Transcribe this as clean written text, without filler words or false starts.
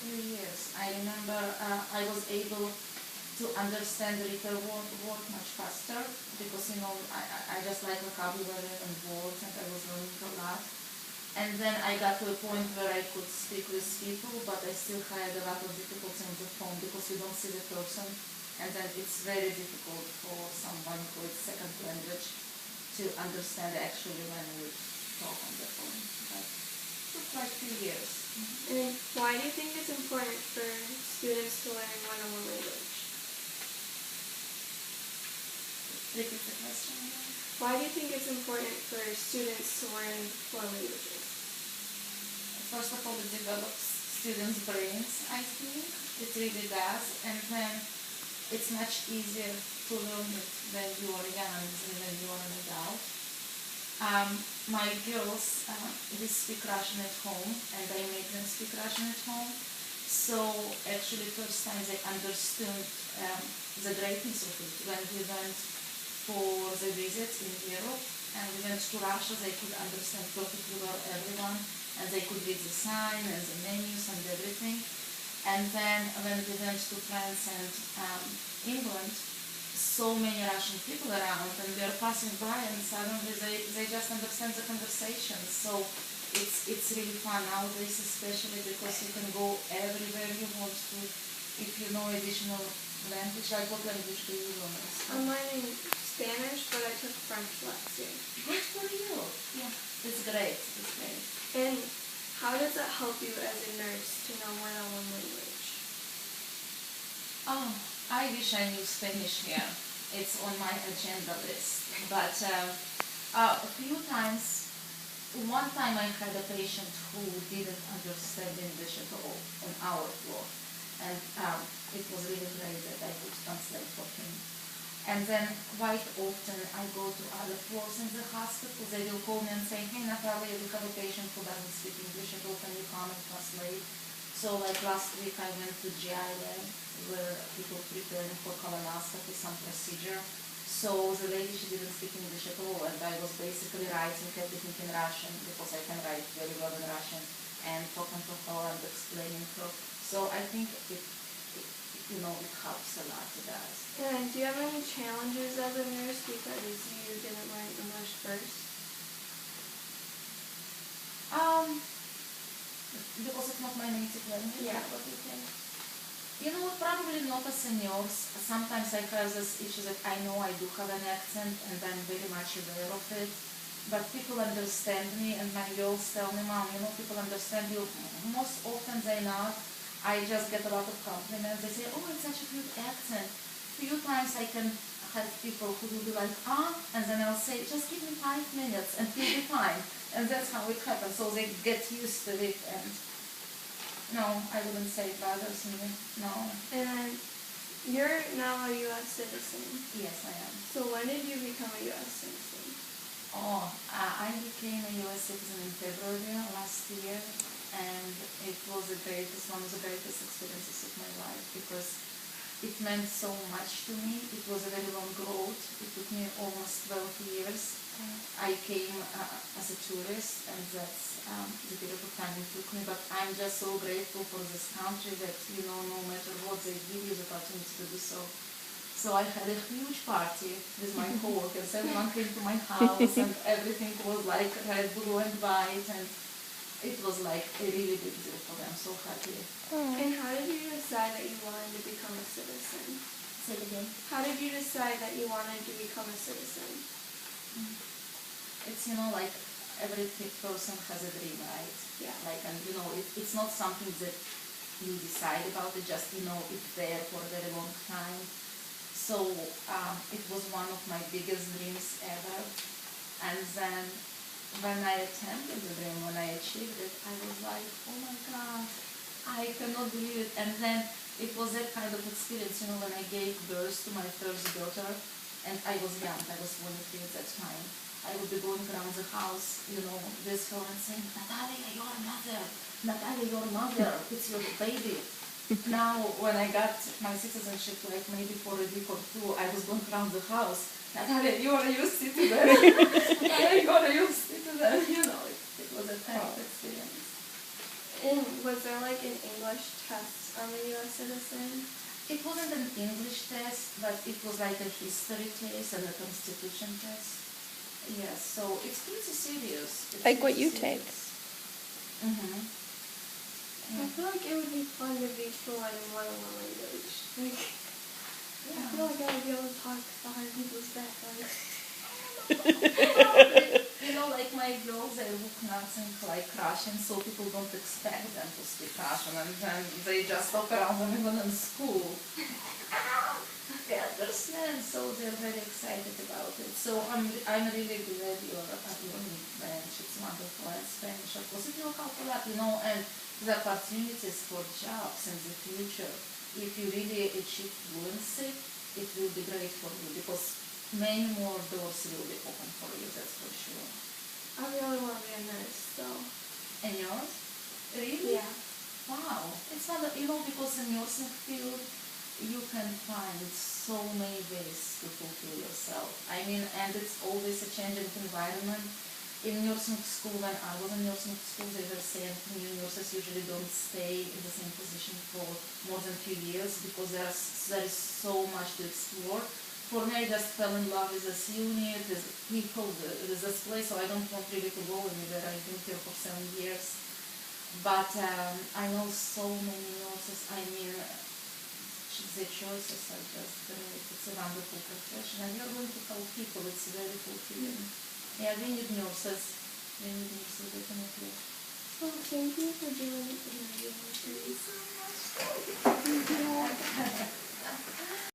3 years. I remember I was able to understand the written word much faster because, I just like vocabulary and words, and I was learning a lot. And then I got to a point where I could speak with people, but I still had a lot of difficulty on the phone because you don't see the person, and then it's very difficult for someone who is second language to understand actually when we talk on the phone. But it took like 2 years. And why do you think it's important for students to learn more than one language? Repeat the question again. Why do you think it's important for students to learn foreign languages? First of all, it develops students' brains, I think. It really does. And then it's much easier to learn it when you are young than when you are an adult. My girls, they speak Russian at home, and I make them speak Russian at home. So actually, first time they understood the greatness of it when we went for the visit in Europe, and we went to Russia. They could understand perfectly well everyone, and they could read the sign and the menus and everything. And then when we went to France and England, so many Russian people around, and we are passing by, and suddenly they just understand the conversation. So it's really fun nowadays, especially because you can go everywhere you want to if you know additional language. Like, what language do you learn? I'm learning Spanish, but I took French last year. Good for you. Yeah, it's great. It's great. And how does that help you as a nurse to know more than one language? Oh, I wish I knew Spanish here. It's on my agenda list. But a few times, one time I had a patient who didn't understand English at all on our floor. And it was really great that I could translate for him. And then quite often I go to other floors in the hospital. They will call me and say, "Hey Natalia, we have a patient who doesn't speak English at all. Can you come and translate?" So like last week I went to GI lab where people preparing for colonoscopy, some procedure. So the lady, she didn't speak English at all, and I was basically writing everything in Russian because I can write very well in Russian, and talking to her and explaining her. So I think it helps a lot, it does. And do you have any challenges as a nurse because you didn't learn English first? Because it's not my native language. Yeah. What do you think? Probably not as a nurse. Sometimes I have this issue that I know I do have an accent and I'm very much aware of it. But people understand me, and my girls tell me, "Mom, people understand you." Most often they not. I just get a lot of compliments. They say, "Oh, it's such a cute accent." Few times I can have people who will be like, and then I'll say, "Just give me 5 minutes and you'll be fine." And that's how it happens. So they get used to it, and no, I wouldn't say it bothers me. No. And you're now a U.S. citizen. Yes, I am. So when did you become a U.S. citizen? I became a U.S. citizen in February last year, and it was one of the greatest experiences of my life because it meant so much to me. It was a very long road. It took me almost 12 years. I came as a tourist, and that's the period of time it took me, but I'm just so grateful for this country that, no matter what, they give you the opportunity to do so. So I had a huge party with my coworkers. Everyone came to my house, and everything was like red, blue, and white, and it was like a really big deal for them. So happy. And how did you decide that you wanted to become a citizen? Say it again. How did you decide that you wanted to become a citizen? It's, like every person has a dream, right? Yeah. And it's not something that you decide about, it just, it's there for a very long time. So it was one of my biggest dreams ever. And then when I attempted the dream, when I achieved it, I was like, "Oh my God, I cannot believe it." And then it was that kind of experience, when I gave birth to my first daughter, and I was young, I was 23 at that time. I would be going around the house, with her and saying, "Natalia, your mother, Natalia, your mother, it's your baby." Now, when I got my citizenship, like maybe for a week or two, I was going around the house, "Natalia, you are a U.S. citizen." Natalia, you are a U.S. citizen. It was a kind of experience. And Was there like an English test on the U.S. citizen? It wasn't an English test, but it was like a history test and a constitution test. Yes, so it's pretty serious. It's Like what pretty you serious. take. Mm-hmm. I feel like it would be fun to be fluent in more than one language. Like, I feel like I would be able to talk behind people's back. Like, You know, like my girls, they look nothing like Russian, so people don't expect them to speak Russian, and then they just talk around them even in school. They understand, so they're very excited about it. So I'm really glad you're learning French. It's wonderful, and Spanish, of course. It will help a lot, you know, and the opportunities for jobs in the future. If you really achieve fluency, it will be great for you because many more doors will be open for you, that's for sure. I really want to be a nurse, so. And yours? Really? Yeah. Wow. It's not, you know, because in nursing field, you can find so many ways to fulfill yourself. I mean, and it's always a changing environment. In nursing school, when I was in nursing school, they were saying new nurses usually don't stay in the same position for more than 2 years because there is so much to explore. For me, I just fell in love with this unit, with people, with this place, so I don't want really to go anywhere. I've been here for 7 years. But I know so many nurses. I mean, the choices are just great. It's a wonderful profession. And you're going to help people. It's very fulfilling. Yeah, we need nurses. We need nurses, definitely. So thank you for doing the interview with me. Thank you so much.